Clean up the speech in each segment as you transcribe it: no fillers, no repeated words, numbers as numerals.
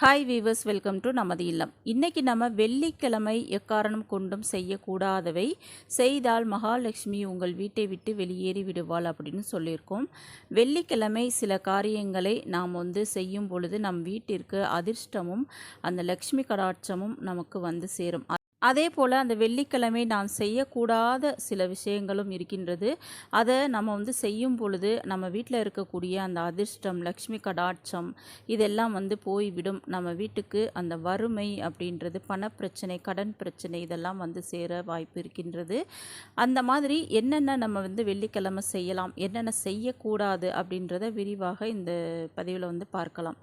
Hi viewers, welcome to நமது இல்லம். இன்னைக்கு நம்ம வெள்ளிக்கிழமை எக்காரணம் கொண்டும் செய்யக்கூடாதவை செய்தால் மகாலட்சுமி உங்கள் வீட்டை விட்டு வெளியேறி விடுவாள் அப்படின்னு சொல்லியிருக்கோம். வெள்ளிக்கிழமை சில காரியங்களை நாம் செய்யும் பொழுது நம் வீட்டிற்கு அதிர்ஷ்டமும் அந்த லக்ஷ்மி கடாட்சமும் நமக்கு வந்து சேரும். அதே போல் அந்த வெள்ளிக்கிழமை நாம் செய்யக்கூடாத சில விஷயங்களும் இருக்கின்றது. அதை நம்ம செய்யும் பொழுது நம்ம வீட்டில் இருக்கக்கூடிய அந்த அதிர்ஷ்டம், லக்ஷ்மி கடாட்சம் இதெல்லாம் போய்விடும். நம்ம வீட்டுக்கு அந்த வறுமை அப்படின்றது, பணப்பிரச்சனை, கடன் பிரச்சனை இதெல்லாம் சேர வாய்ப்பு இருக்கின்றது. அந்த மாதிரி என்னென்ன நம்ம வெள்ளிக்கிழமை செய்யலாம், என்னென்ன செய்யக்கூடாது அப்படின்றத விரிவாக இந்த பதிவில் பார்க்கலாம்.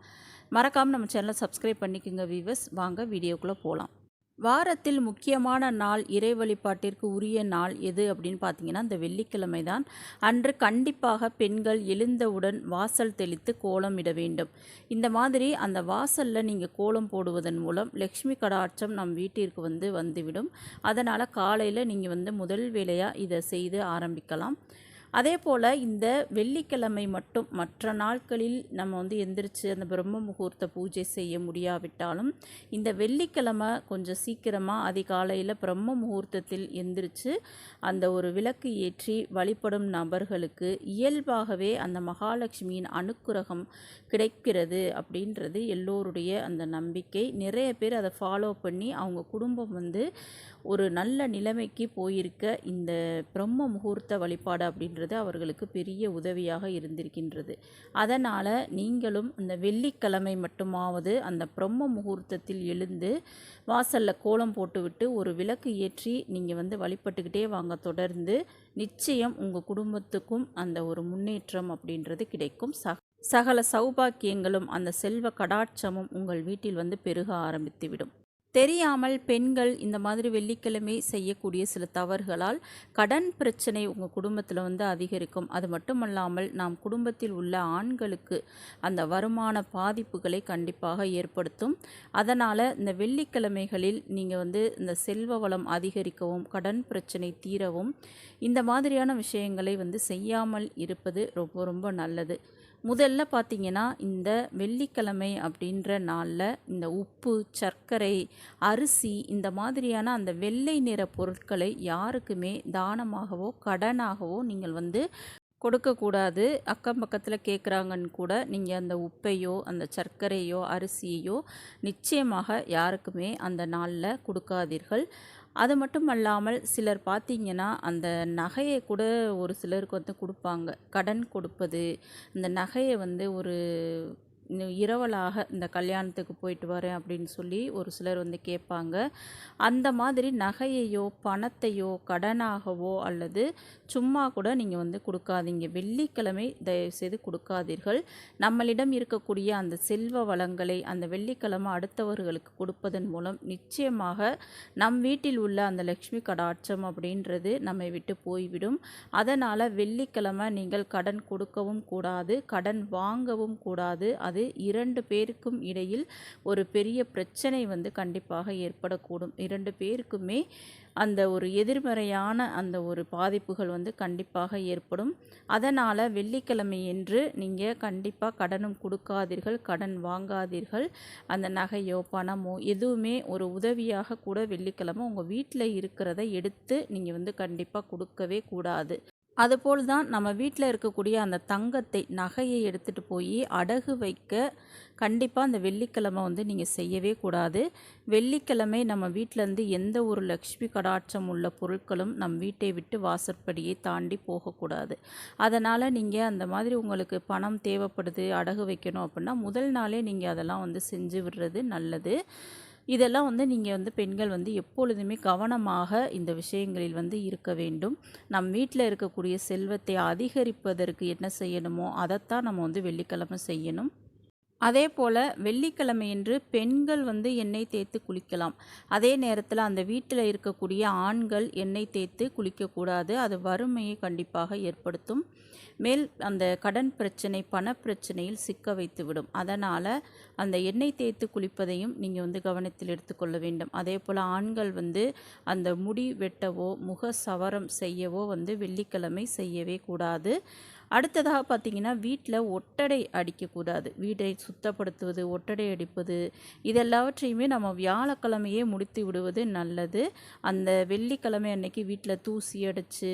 மறக்காமல் நம்ம சேனலை சப்ஸ்கிரைப் பண்ணிக்கோங்க வீவர்ஸ். வாங்க வீடியோக்குள்ளே போகலாம். வாரத்தில் முக்கியமான நாள், இறை வழிபாட்டிற்கு உரிய நாள் எது அப்படின்னு பார்த்தீங்கன்னா இந்த வெள்ளிக்கிழமை தான். அன்று கண்டிப்பாக பெண்கள் எழுந்தவுடன் வாசல் தெளித்து கோலம் இட வேண்டும். இந்த மாதிரி அந்த வாசலில் நீங்கள் கோலம் போடுவதன் மூலம் லக்ஷ்மி கடாட்சம் நம் வீட்டிற்கு வந்துவிடும். அதனால் காலையில் நீங்கள் முதல் வேலையாக இதை செய்து ஆரம்பிக்கலாம். அதே போல் இந்த வெள்ளிக்கிழமை மட்டும் மற்ற நாட்களில் நம்ம எந்திரிச்சு அந்த பிரம்ம முகூர்த்த பூஜை செய்ய முடியாவிட்டாலும் இந்த வெள்ளிக்கிழமை கொஞ்சம் சீக்கிரமாக அதிகாலையில் பிரம்ம முகூர்த்தத்தில் எந்திரிச்சு அந்த ஒரு விளக்கு ஏற்றி வழிபடும் நபர்களுக்கு இயல்பாகவே அந்த மகாலட்சுமியின் அனுக்கிரகம் கிடைக்கிறது அப்படின்றது எல்லோருடைய அந்த நம்பிக்கை. நிறைய பேர் அதை ஃபாலோ பண்ணி அவங்க குடும்பம் ஒரு நல்ல நிலைமைக்கு போயிருக்க இந்த பிரம்ம முகூர்த்த வழிபாடு அப்படின்றது அவர்களுக்கு பெரிய உதவியாக இருந்திருக்கின்றது. அதனால் நீங்களும் அந்த வெள்ளிக்கிழமை மட்டுமாவது அந்த பிரம்ம முகூர்த்தத்தில் எழுந்து வாசலில் கோலம் போட்டுவிட்டு ஒரு விளக்கு ஏற்றி நீங்கள் வழிபட்டுக்கிட்டே வாங்க. தொடர்ந்து நிச்சயம் உங்கள் குடும்பத்துக்கும் அந்த ஒரு முன்னேற்றம் அப்படின்றது கிடைக்கும். சகல சௌபாக்கியங்களும் அந்த செல்வ கடாட்சமும் உங்கள் வீட்டில் பெருக ஆரம்பித்துவிடும். தெரியாமல் பெண்கள் இந்த மாதிரி வெள்ளிக்கிழமை செய்யக்கூடிய சில தவறுகளால் கடன் பிரச்சனை உங்கள் குடும்பத்தில் அதிகரிக்கும். அது மட்டுமல்லாமல் நாம் குடும்பத்தில் உள்ள ஆண்களுக்கு அந்த வருமான பாதிப்புகளை கண்டிப்பாக ஏற்படுத்தும். அதனால் இந்த வெள்ளிக்கிழமைகளில் நீங்கள் இந்த செல்வ வளம் அதிகரிக்கவும், கடன் பிரச்சனை தீரவும் இந்த மாதிரியான விஷயங்களை செய்யாமல் இருப்பது ரொம்ப ரொம்ப நல்லது. முதல்ல பார்த்திங்கன்னா இந்த வெள்ளிக்கிழமை அப்படின்ற நாளில் இந்த உப்பு, சர்க்கரை, அரிசி இந்த மாதிரியான அந்த வெள்ளை நிற பொருட்களை யாருக்குமே தானமாகவோ கடனாகவோ நீங்கள் கொடுக்கக்கூடாது. அக்கம் பக்கத்தில் கேட்குறாங்கன்னு கூட நீங்கள் அந்த உப்பையோ அந்த சர்க்கரையோ அரிசியையோ நிச்சயமாக யாருக்குமே அந்த நாளில் கொடுக்காதீர்கள். அது மட்டும் அல்லாமல் சிலர் பார்த்திங்கன்னா அந்த நகையை கூட ஒரு சிலருக்கு கொடுப்பாங்க. கடன் கொடுப்பது, இந்த நகையை ஒரு இரவலாக இந்த கல்யாணத்துக்கு போயிட்டு வரேன் அப்படின்னு சொல்லி ஒரு சிலர் கேட்பாங்க. அந்த மாதிரி நகையையோ பணத்தையோ கடனாகவோ அல்லது சும்மா கூட நீங்கள் கொடுக்காதீங்க. வெள்ளிக்கிழமை தயவுசெய்து கொடுக்காதீர்கள். நம்மளிடம் இருக்கக்கூடிய அந்த செல்வ வளங்களை அந்த வெள்ளிக்கிழமை அடுத்தவர்களுக்கு கொடுப்பதன் மூலம் நிச்சயமாக நம் வீட்டில் உள்ள அந்த லக்ஷ்மி கடாட்சம் அப்படின்றது நம்மை விட்டு போய்விடும். அதனால் வெள்ளிக்கிழமை நீங்கள் கடன் கொடுக்கவும் கூடாது, கடன் வாங்கவும் கூடாது. அது இரண்டு பேருக்கும் இடையில் ஒரு பெரிய பிரச்சனை கண்டிப்பாக ஏற்படக்கூடும். இரண்டு பேருக்குமே அந்த ஒரு எதிர்மறையான அந்த ஒரு பாதிப்புகள் கண்டிப்பாக ஏற்படும். அதனால் வெள்ளிக்கிழமை என்று நீங்கள் கண்டிப்பாக கடனும் கொடுக்காதீர்கள், கடன் வாங்காதீர்கள். அந்த நகையோ பணமோ எதுவுமே ஒரு உதவியாக கூட வெள்ளிக்கிழமை உங்கள் வீட்டில் இருக்கிறத எடுத்து நீங்கள் கண்டிப்பாக கொடுக்கவே கூடாது. அதுபோல் தான் நம்ம வீட்டில் இருக்கக்கூடிய அந்த தங்கத்தை, நகையை எடுத்துகிட்டு போய் அடகு வைக்க கண்டிப்பாக அந்த வெள்ளிக்கிழமை நீங்கள் செய்யவே கூடாது. வெள்ளிக்கிழமை நம்ம வீட்டிலேருந்து எந்த ஒரு லக்ஷ்மி கடாட்சம் உள்ள பொருட்களும் நம் வீட்டை விட்டு வாசற்படியை தாண்டி போகக்கூடாது. அதனால் நீங்கள் அந்த மாதிரி உங்களுக்கு பணம் தேவைப்படுது, அடகு வைக்கணும் அப்படின்னா முதல் நாளே நீங்கள் அதெல்லாம் செஞ்சு விடுறது நல்லது. இதெல்லாம் நீங்கள் பெண்கள் எப்பொழுதுமே கவனமாக இந்த விஷயங்களில் இருக்க வேண்டும். நம் வீட்டில் இருக்கக்கூடிய செல்வத்தை அதிகரிப்பதற்கு என்ன செய்யணுமோ அதைத்தான் நம்ம வெள்ளிக்கிழமை செய்யணும். அதே போல் வெள்ளிக்கிழமையன்று பெண்கள் எண்ணெய் தேய்த்து குளிக்கலாம். அதே நேரத்தில் அந்த வீட்டில் இருக்கக்கூடிய ஆண்கள் எண்ணெய் தேய்த்து குளிக்கக்கூடாது. அது வறுமையை கண்டிப்பாக ஏற்படுத்தும். மேல் அந்த கடன் பிரச்சனை, பணப்பிரச்சனையில் சிக்க வைத்துவிடும். அதனால் அந்த எண்ணெய் தேய்த்து குளிப்பதையும் நீங்கள் கவனத்தில் எடுத்துக்கொள்ள வேண்டும். அதே போல் ஆண்கள் அந்த முடி வெட்டவோ முக சவரம் செய்யவோ வெள்ளிக்கிழமை செய்யவே கூடாது. அடுத்ததாக பார்த்திங்கன்னா வீட்டில் ஒட்டடை அடிக்கக்கூடாது. வீட்டை சுத்தப்படுத்துவது, ஒட்டடை அடிப்பது இதெல்லாவற்றையுமே நம்ம வியாழக்கிழமையே முடித்து விடுவது நல்லது. அந்த வெள்ளிக்கிழமை அன்னைக்கு வீட்டில் தூசி அடித்து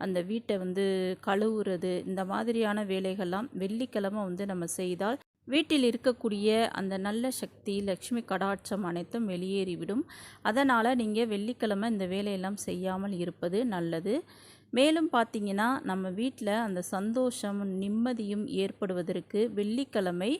அந்த வீட்டை வந்து கழுவுறது இந்த மாதிரியான வேலைகள்லாம் வெள்ளிக்கிழமை வந்து நம்ம செய்தால் வீட்டில் இருக்கக்கூடிய அந்த நல்ல சக்தி லக்ஷ்மி கடாட்சம் அனைத்தும் வெளியேறிவிடும். அதனால் நீங்கள் வெள்ளிக்கிழமை இந்த வேலையெல்லாம் செய்யாமல் இருப்பது நல்லது. மேலும் பார்த்தீங்கன்னா நம்ம வீட்டில் அந்த சந்தோஷம் நிம்மதியும் ஏற்படுவதற்கு வெள்ளிக்கிழமை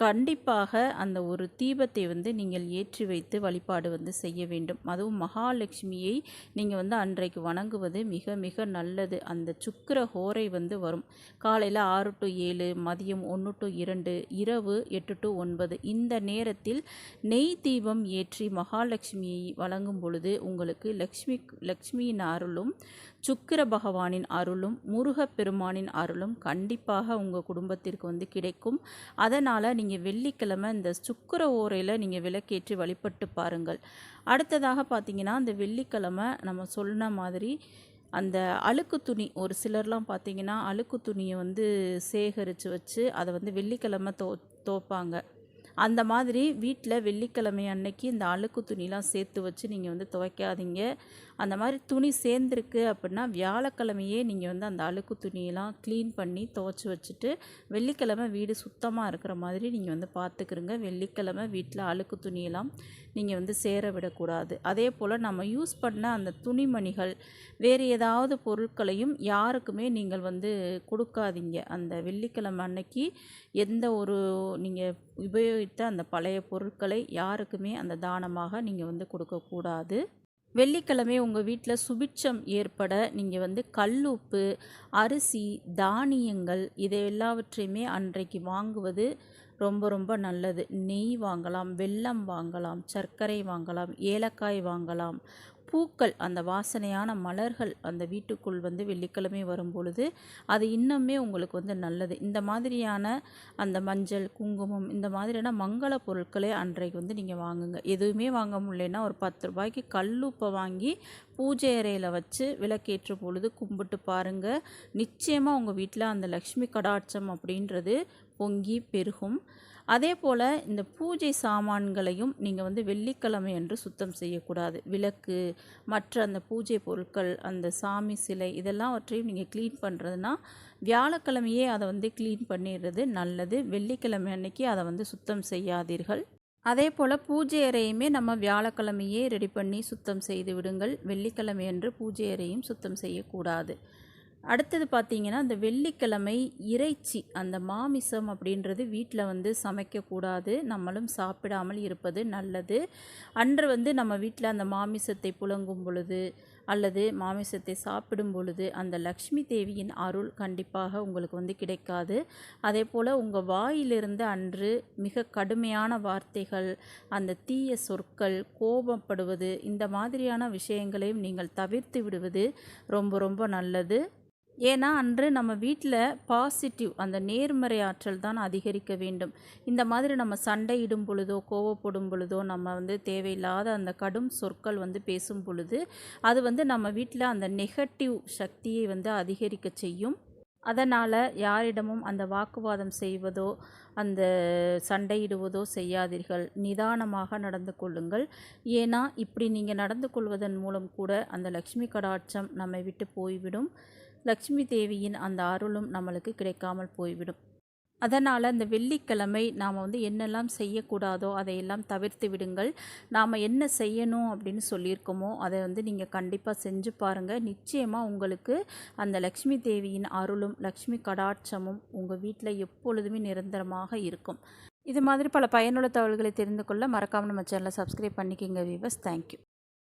கண்டிப்பாக அந்த ஒரு தீபத்தை வந்து நீங்கள் ஏற்றி வைத்து வழிபாடு வந்து செய்ய வேண்டும். அதுவும் மகாலட்சுமியை நீங்கள் வந்து அன்றைக்கு வணங்குவது மிக மிக நல்லது. அந்த சுக்கிர ஹோரை வந்து வரும். காலையில் 6 to 7, மதியம் 1 to 2, இரவு 8 to 9 இந்த நேரத்தில் நெய் தீபம் ஏற்றி மகாலட்சுமியை வழங்கும் பொழுது உங்களுக்கு லக்ஷ்மியின் அருளும் சுக்கிர பகவானின் அருளும் முருகப்பெருமானின் அருளும் கண்டிப்பாக உங்கள் குடும்பத்திற்கு வந்து கிடைக்கும். அதனால் நீங்கள் வெள்ளிக்கிழமை இந்த சுக்கிர ஓரையில் நீங்கள் விளக்கேற்றி வழிபட்டு பாருங்கள். அடுத்ததாக பார்த்தீங்கன்னா அந்த வெள்ளிக்கிழமை நம்ம சொன்ன மாதிரி அந்த அழுக்கு துணி ஒரு சிலர்லாம் பார்த்தீங்கன்னா அழுக்கு துணியை வந்து சேகரித்து வச்சு அதை வந்து வெள்ளிக்கிழமை துவைப்பாங்க. அந்த மாதிரி வீட்டில் வெள்ளிக்கிழமை அன்னைக்கு இந்த அழுக்கு துணிலாம் சேர்த்து வச்சு நீங்கள் வந்து துவைக்காதீங்க. அந்த மாதிரி துணி சேர்ந்துருக்கு அப்படின்னா வியாழக்கிழமையே நீங்கள் வந்து அந்த அழுக்கு துணியெல்லாம் க்ளீன் பண்ணி துவைச்சி வச்சுட்டு வெள்ளிக்கிழமை வீடு சுத்தமாக இருக்கிற மாதிரி நீங்கள் வந்து பார்த்துக்கிறங்க. வெள்ளிக்கிழமை வீட்டில் அழுக்கு துணியெல்லாம் நீங்கள் வந்து சேர விடக்கூடாது. அதே போல் நம்ம யூஸ் பண்ண அந்த துணிமணிகள் வேறு ஏதாவது பொருட்களையும் யாருக்குமே நீங்கள் வந்து கொடுக்காதீங்க. அந்த வெள்ளிக்கிழமை அன்னைக்கு எந்த ஒரு நீங்கள் உபயோகித்த அந்த பழைய பொருட்களை யாருக்குமே அந்த தானமாக நீங்கள் வந்து கொடுக்கக்கூடாது. வெள்ளிக்கிழமை உங்கள் வீட்டில் சுபிட்சம் ஏற்பட நீங்கள் வந்து கல்லுப்பு, அரிசி, தானியங்கள் இதை எல்லாவற்றையுமே அன்றைக்கு வாங்குவது ரொம்ப ரொம்ப நல்லது. நெய் வாங்கலாம், வெல்லம் வாங்கலாம், சர்க்கரை வாங்கலாம், ஏலக்காய் வாங்கலாம், பூக்கள் அந்த வாசனையான மலர்கள் அந்த வீட்டுக்குள் வந்து வெள்ளிக்கிழமை வரும் பொழுது அது இன்னுமே உங்களுக்கு வந்து நல்லது. இந்த மாதிரியான அந்த மஞ்சள், குங்குமம் இந்த மாதிரியான மங்கள பொருட்களை அன்றைக்கு வந்து நீங்கள் வாங்குங்க. எதுவுமே வாங்க முடியலன்னா ஒரு 10 ரூபாய்க்கு கல்லுப்பை வாங்கி பூஜை அறையில் வச்சு விளக்கேற்றும் பொழுது கும்பிட்டு பாருங்கள். நிச்சயமாக உங்கள் வீட்டில் அந்த லக்ஷ்மி கடாட்சம் அப்படின்றது பொங்கி பெருகும். அதே போல் இந்த பூஜை சாமான்களையும் நீங்கள் வந்து வெள்ளிக்கிழமை அன்று சுத்தம் செய்யக்கூடாது. விளக்கு, மற்ற அந்த பூஜை பொருட்கள், அந்த சாமி சிலை இதெல்லாவற்றையும் நீங்கள் க்ளீன் பண்ணுறதுனா வியாழக்கிழமையே அதை வந்து க்ளீன் பண்ணிடுறது நல்லது. வெள்ளிக்கிழமை அன்னைக்கு அதை வந்து சுத்தம் செய்யாதீர்கள். அதே போல் பூஜை அறையுமே நம்ம வியாழக்கிழமையே ரெடி பண்ணி சுத்தம் செய்து விடுங்கள். வெள்ளிக்கிழமை அன்று பூஜை அறையும் சுத்தம் செய்யக்கூடாது. அடுத்தது பார்த்திங்கன்னா இந்த வெள்ளிக்கிழமை இறைச்சி அந்த மாமிசம் அப்படின்றது வீட்டில் வந்து சமைக்கக்கூடாது. நம்மளும் சாப்பிடாமல் இருப்பது நல்லது. அன்று வந்து நம்ம வீட்டில் அந்த மாமிசத்தை புழங்கும் பொழுது அல்லது மாமிசத்தை சாப்பிடும் பொழுது அந்த லக்ஷ்மி தேவியின் அருள் கண்டிப்பாக உங்களுக்கு வந்து கிடைக்காது. அதே போல் உங்கள் வாயிலிருந்து அன்று மிக கடுமையான வார்த்தைகள், அந்த தீய சொற்கள், கோபப்படுவது இந்த மாதிரியான விஷயங்களையும் நீங்கள் தவிர்த்து விடுவது ரொம்ப ரொம்ப நல்லது. ஏன்னா அன்று நம்ம வீட்டில் பாசிட்டிவ் அந்த நேர்மறை ஆற்றல் தான் அதிகரிக்க வேண்டும். இந்த மாதிரி நம்ம சண்டையிடும் பொழுதோ கோவப்படும் பொழுதோ நம்ம வந்து தேவையில்லாத அந்த கடும் சொற்கள் வந்து பேசும் பொழுது அது வந்து நம்ம வீட்டில் அந்த நெகட்டிவ் சக்தியை வந்து அதிகரிக்க செய்யும். அதனால் யாரிடமும் அந்த வாக்குவாதம் செய்வதோ அந்த சண்டையிடுவதோ செய்யாதீர்கள். நிதானமாக நடந்து கொள்ளுங்கள். ஏன்னா இப்படி நீங்கள் நடந்து கொள்வதன் மூலம் கூட அந்த லக்ஷ்மி கடாட்சம் நம்மை விட்டு போய்விடும். லக்ஷ்மி தேவியின் அந்த அருளும் நம்மளுக்கு கிடைக்காமல் போய்விடும். அதனால் இந்த வெள்ளிக்கிழமை நாம் வந்து என்னெல்லாம் செய்யக்கூடாதோ அதையெல்லாம் தவிர்த்து விடுங்கள். நாம் என்ன செய்யணும் அப்படின்னு சொல்லியிருக்கோமோ அதை வந்து நீங்கள் கண்டிப்பாக செஞ்சு பாருங்கள். நிச்சயமாக உங்களுக்கு அந்த லக்ஷ்மி தேவியின் அருளும் லக்ஷ்மி கடாட்சமும் உங்கள் வீட்டில் எப்பொழுதுமே நிரந்தரமாக இருக்கும். இது மாதிரி பல பயனுள்ள தகவல்களை தெரிந்து கொள்ள மறக்காமல் நம்ம சேனலை சப்ஸ்கிரைப் பண்ணிக்கோங்க வீவர்ஸ். தேங்க்யூ.